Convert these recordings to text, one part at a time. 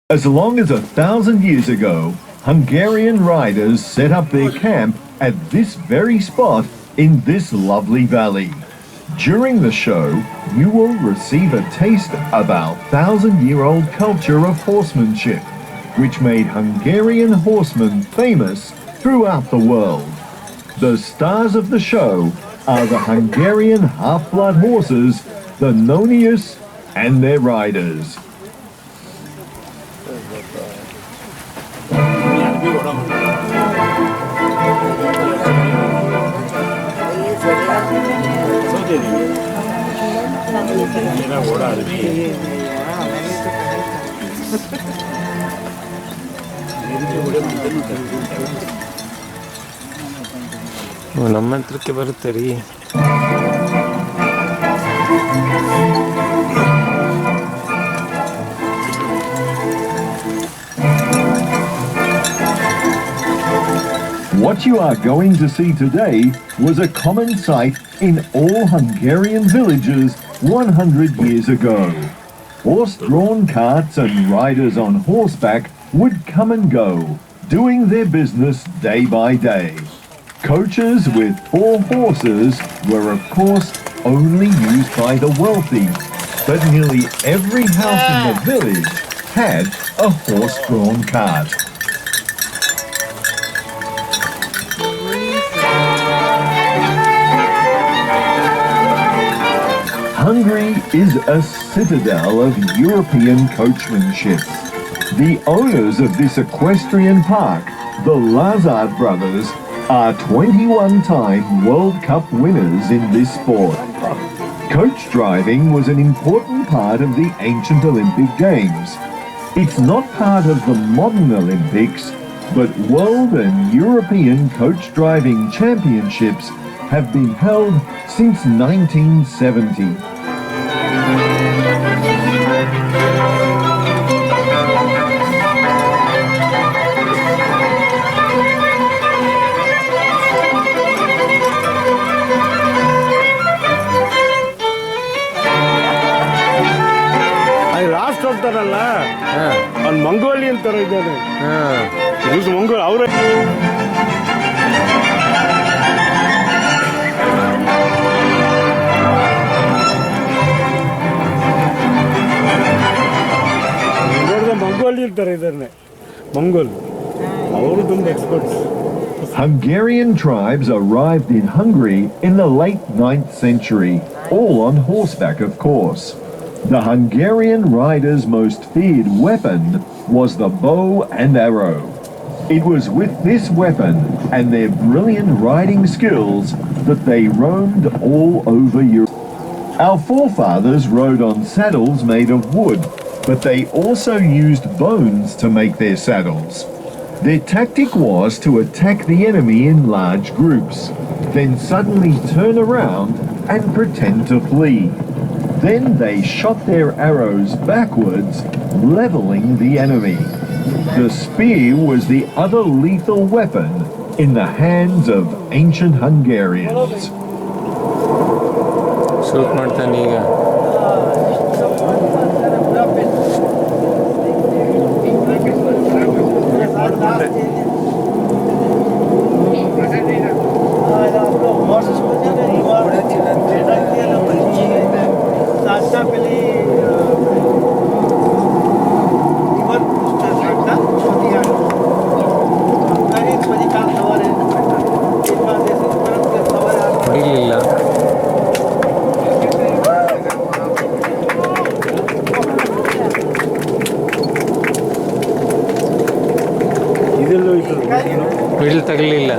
As long as 1,000 years ago, Hungarian riders set up their camp at this very spot in this lovely valley. During the show, you will receive a taste of our 1,000-year-old culture of horsemanship, which made Hungarian horsemen famous throughout the world. The stars of the show are the Hungarian half-blood horses, the Nonius, and their riders. ನಮ್ಮ ಹತ್ರಕ್ಕೆ ಬರುತ್ತೆ ರೀ. What you are going to see today was a common sight in all Hungarian villages 100 years ago. Horse-drawn carts and riders on horseback would come and go, doing their business day by day. Coaches with 4 horses were of course only used by the wealthy, but nearly every house in the village had a horse-drawn cart. Hungary is a citadel of European coachmanship. The owners of this equestrian park, the Lazard brothers, are 21-time World Cup winners in this sport. Coach driving was an important part of the ancient Olympic Games. It's not part of the modern Olympics, but world and European coach driving championships have been held since 1970. Last ಹೋಗ್ತಾರಲ್ಲ ಅವ್ನು Mongolian ತರ ಇದ್ದಾನೆ. Mongol ಅವರೇ Mongolian ತರ ಇದ್ದಾನೆ. Mongol ಅವರು ತುಂಬ experts. Hungarian tribes arrived in Hungary in the late 9th century, all on horseback, of course. The Hungarian riders' most feared weapon was the bow and arrow. It was with this weapon and their brilliant riding skills that they roamed all over Europe. Our forefathers rode on saddles made of wood, but they also used bones to make their saddles. Their tactic was to attack the enemy in large groups, then suddenly turn around and pretend to flee. Then they shot their arrows backwards, leveling the enemy. The spear was the other lethal weapon in the hands of ancient Hungarians. Shoot ಮಾಡ್ತಾನೆ ಈಗ. ಹೊಡಿಲಿಲ್ಲ. ಬಿಲ್ ತಗಲಿಲ್ಲ.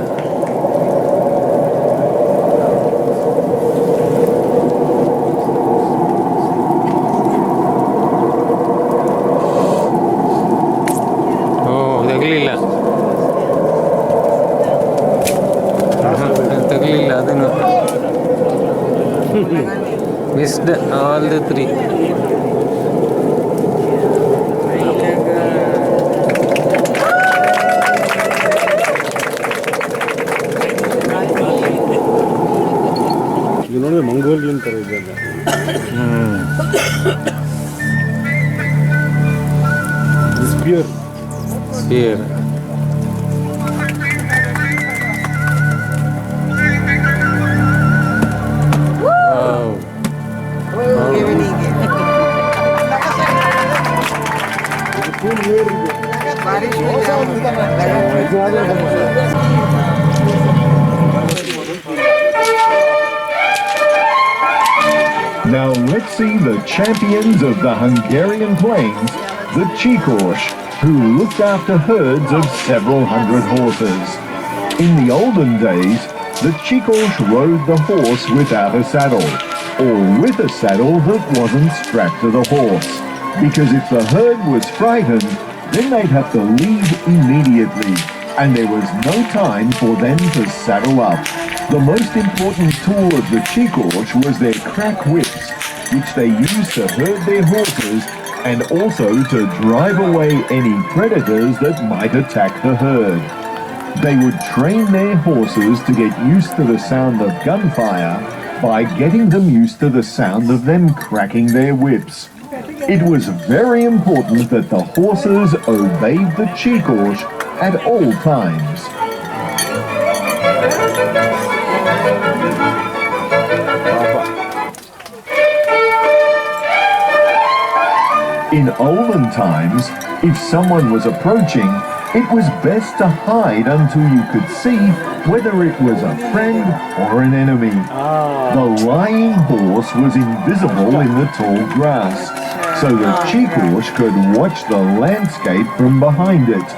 ತಗಲಿಲ್ಲ ಅದನ್ನು. Missed all the 3. ಇದು ನೋಡಿದ್ರೆ Mongolian ತರ ಇದೆ. Spear spear Now let's see the champions of the Hungarian plains, the Chikors, who looked after herds of several hundred horses. In the olden days, the Chikors rode the horse without a saddle, or with a saddle that wasn't strapped to the horse, because if the herd was frightened, then they'd have to leave immediately, and there was no time for them to saddle up. The most important tool of the Chikors was their crack whips, which they used to herd their horses and also to drive away any predators that might attack the herd. They would train their horses to get used to the sound of gunfire by getting them used to the sound of them cracking their whips. It was very important that the horses obeyed the Chikors at all times. In olden times, if someone was approaching, it was best to hide until you could see whether it was a friend or an enemy. The lying horse was invisible in the tall grass, so the Chikors could watch the landscape from behind it.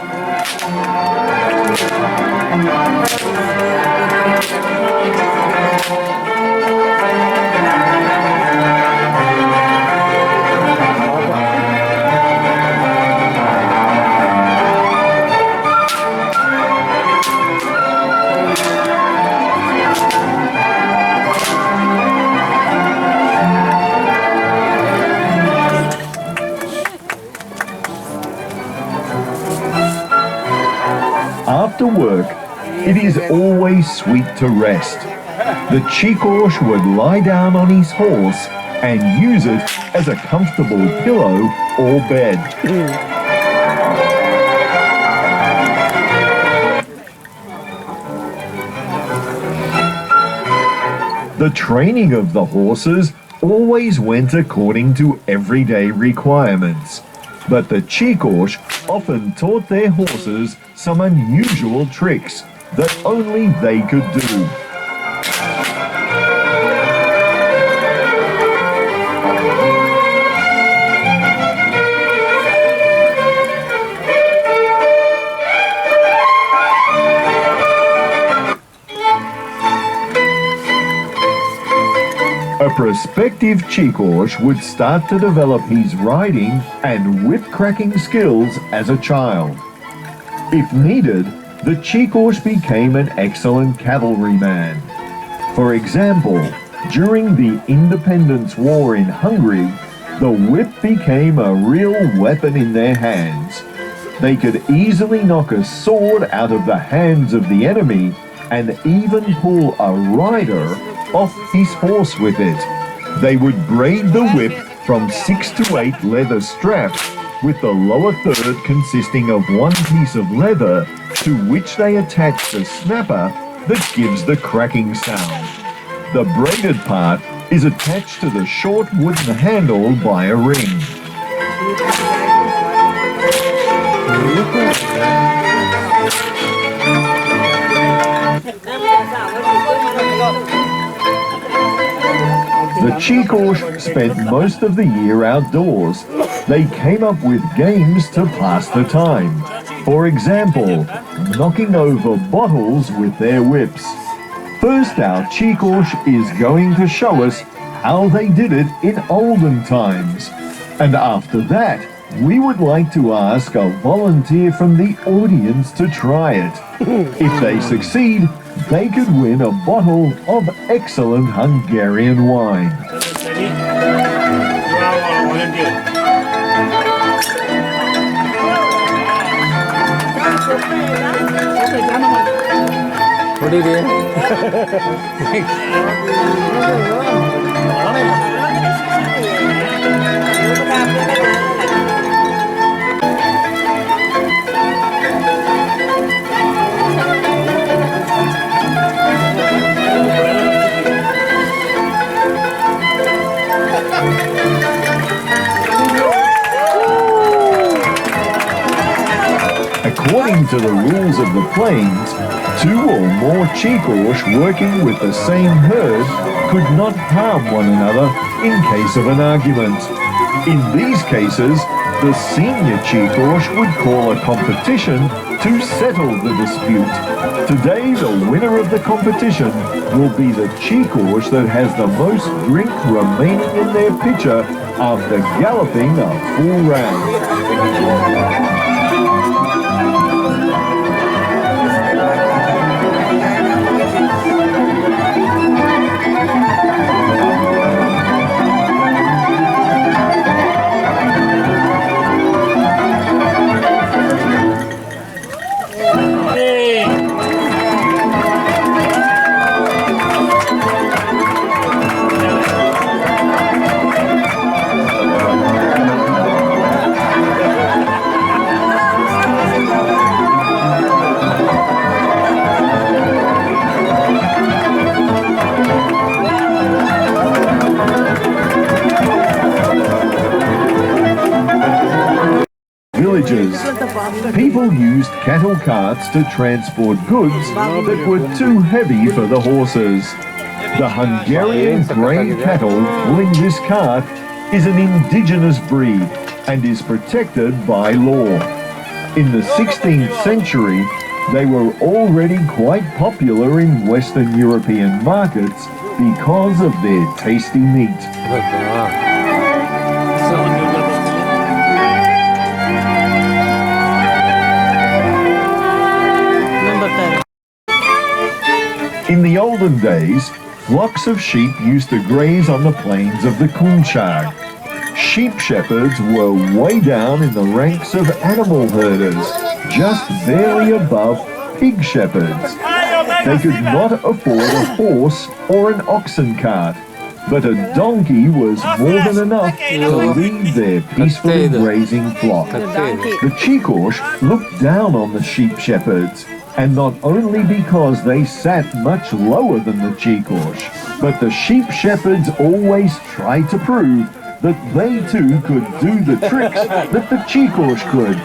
After work, it is always sweet to rest. The Chikors would lie down on his horse and use it as a comfortable pillow or bed. The training of the horses always went according to everyday requirements, but the Chicos often taught their horses some unusual tricks that only they could do. A prospective Chicos would start to develop his riding and whip-cracking skills as a child. If needed, the Chicos became an excellent cavalryman. For example, during the Independence War in Hungary, the whip became a real weapon in their hands. They could easily knock a sword out of the hands of the enemy and even pull a rider off his horse with it. They would braid the whip from 6 to 8 leather straps, with the lower third consisting of one piece of leather to which they attach the snapper that gives the cracking sound. The braided part is attached to the short wooden handle by a ring. The Chicos spent most of the year outdoors. They came up with games to pass the time. For example, knocking over bottles with their whips. First, our Chicos is going to show us how they did it in olden times. And after that, we would like to ask a volunteer from the audience to try it. If they succeed, they could win a bottle of excellent Hungarian wine. What did you According to the rules of the plains, 2 or more Chicos working with the same herd could not harm one another in case of an argument. In these cases, the senior Chicos would call a competition to settle the dispute. Today, the winner of the competition will be the Chicos that has the most drink remaining in their pitcher after galloping a full round. Villages. People used cattle carts to transport goods that were too heavy for the horses. The Hungarian grey cattle pulling this cart is an indigenous breed and is protected by law. In the 16th century, they were already quite popular in Western European markets because of their tasty meat. In the olden days, flocks of sheep used to graze on the plains of the Kunchag. Sheep shepherds were way down in the ranks of animal herders, just barely above pig shepherds. They could not afford a horse or an oxen cart, but a donkey was more than enough to lead their peacefully grazing flock. The Chikosh looked down on the sheep shepherds, and not only because they sat much lower than the Chikosh, but the sheep shepherds always tried to prove that they too could do the tricks that the Chikosh could.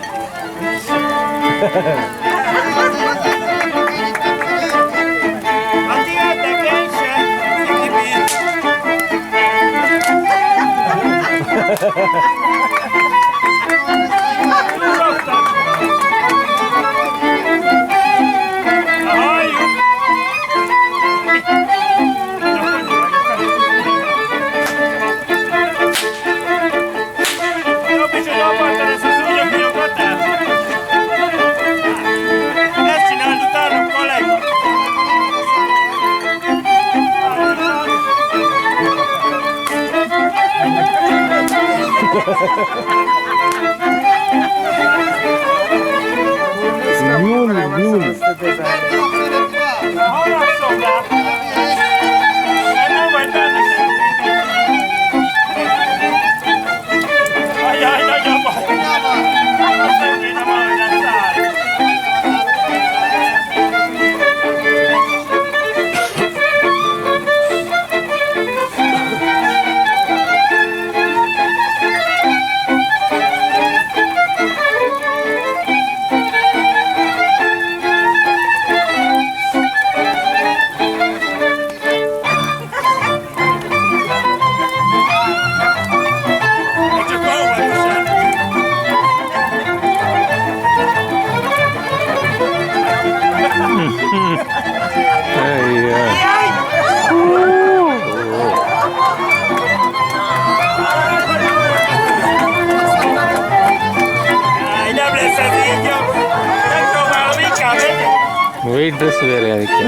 White dress ಬೇರೆ ಅದಕ್ಕೆ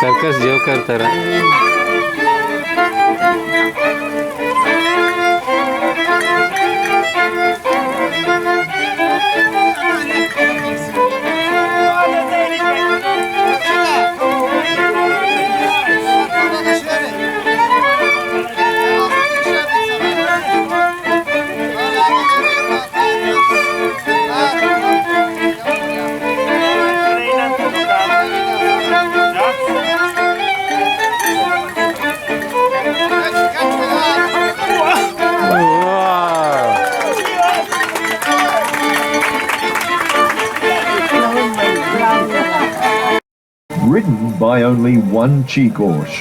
circus joker ಥರ. Ridden by only one Chikosh.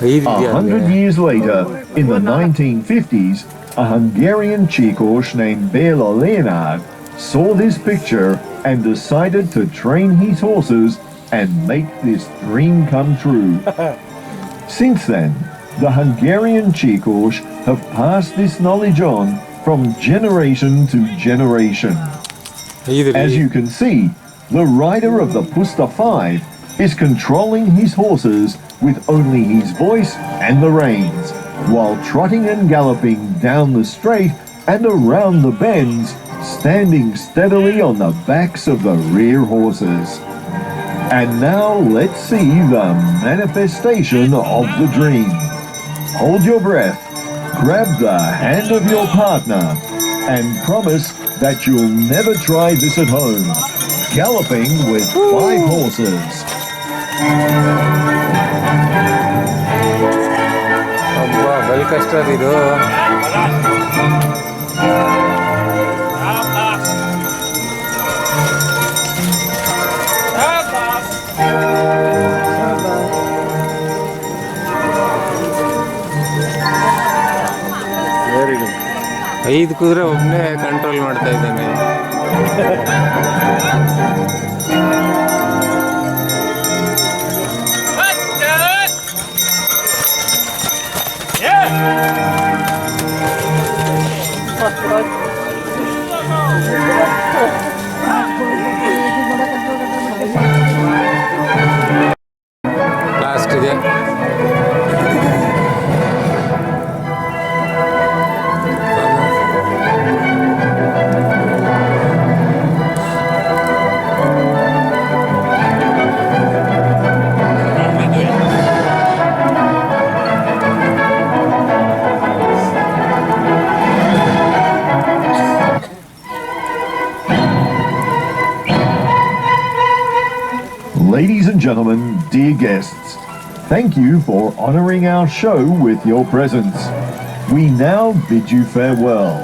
100 years later, in the 1950s, a Hungarian Chikosh named Béla Leonard saw this picture and decided to train his horses and make this dream come true. Since then, the Hungarian Chikosh have passed this knowledge on from generation to generation. As you can see, the rider of the Pusta 5 is controlling his horses with only his voice and the reins, while trotting and galloping down the straight and around the bends, standing steadily on the backs of the rear horses. And now let's see the manifestation of the dream. Hold your breath, grab the hand of your partner, and promise that you'll never try this at home. Galloping with 5 horses. ಅಬ್ಬಾ ಬಲ್ ಕಷ್ಟ ಇದು. Very good. 5 ಕುದುರೆ ಒಬ್ಬನೇ control ಮಾಡ್ತಾ ಇದ್ದಾನೆ. Last ಇದೆ. and gentlemen, dear guests, thank you for honouring our show with your presence. We now bid you farewell.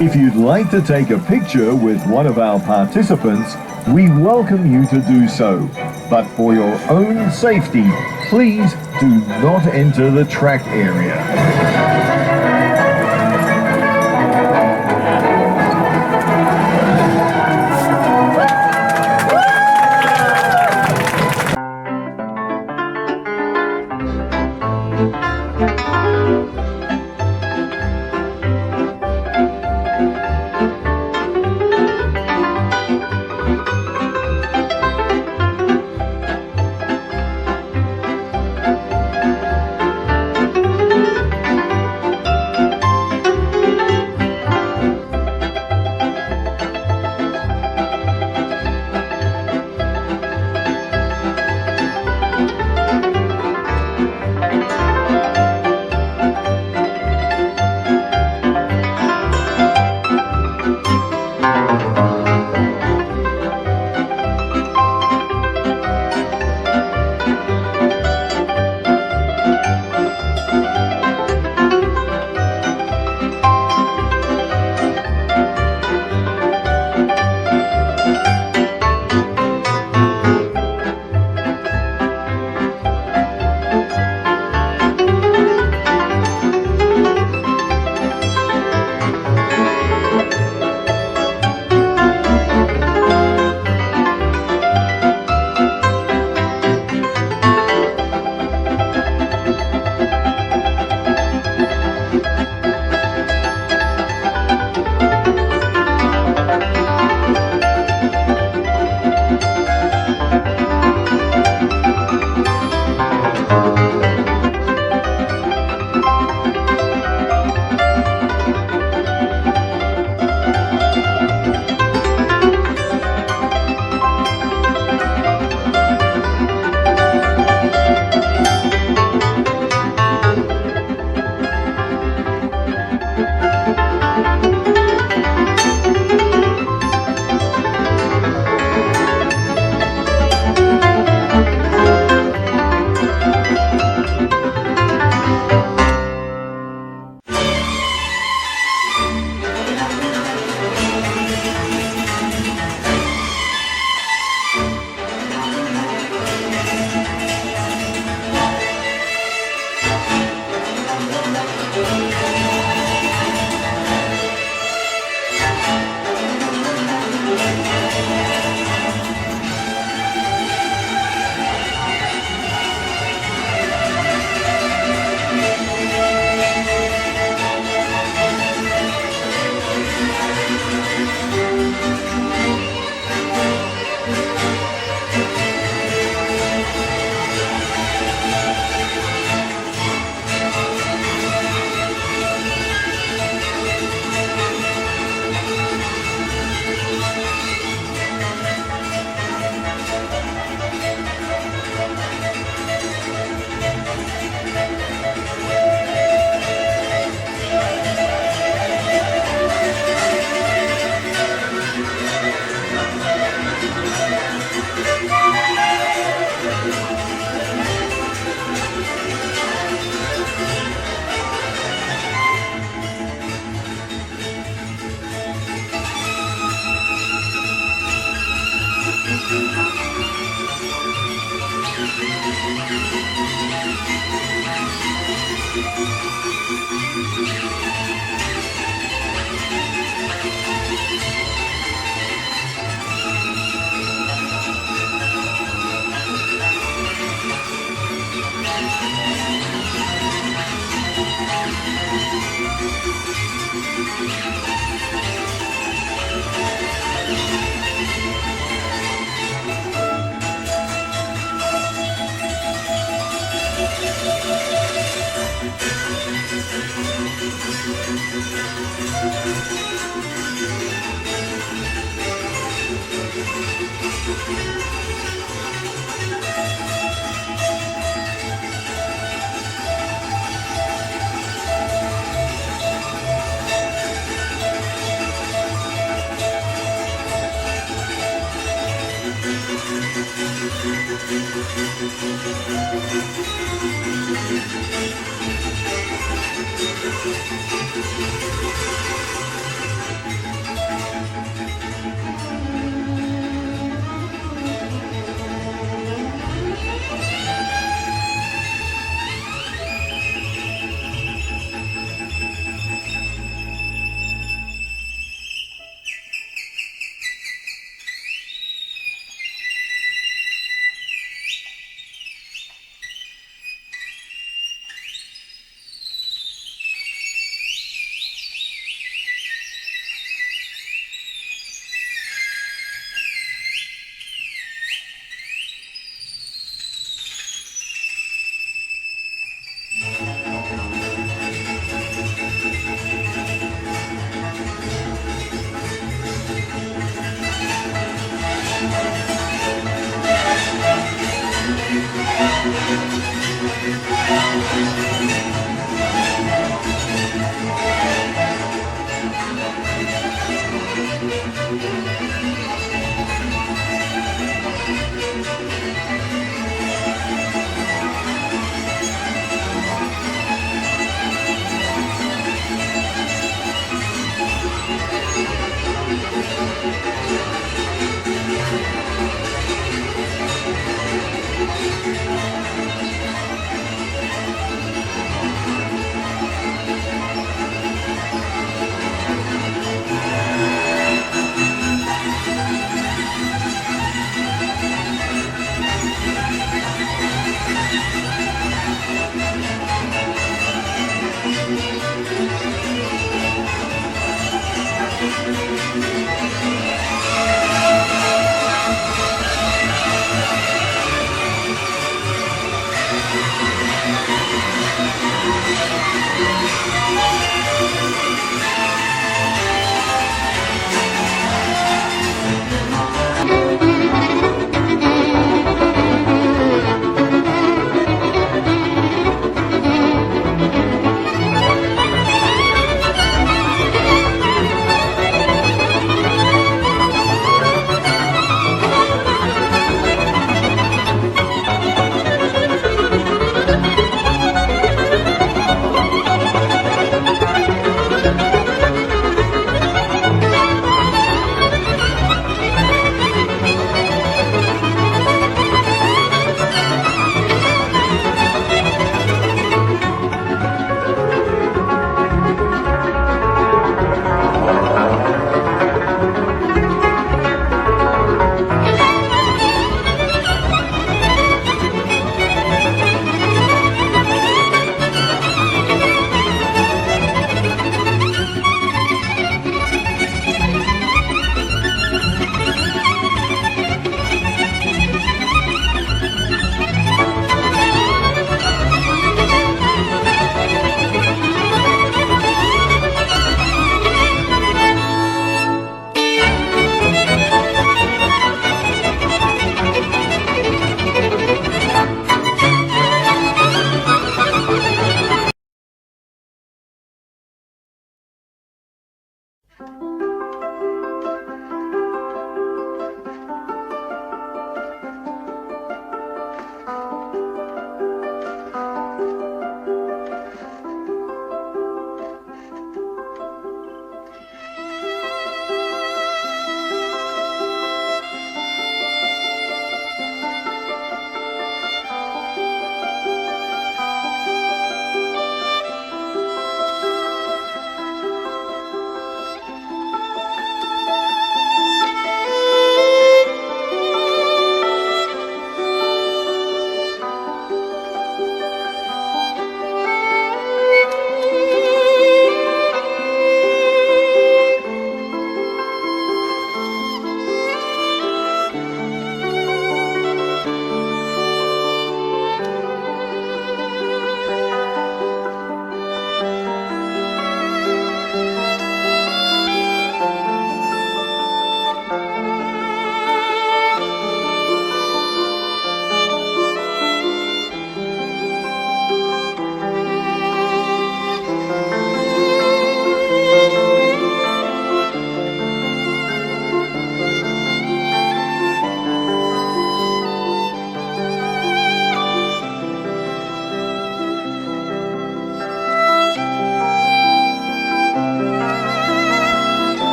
If you'd like to take a picture with one of our participants, we welcome you to do so. But for your own safety, please do not enter the track area.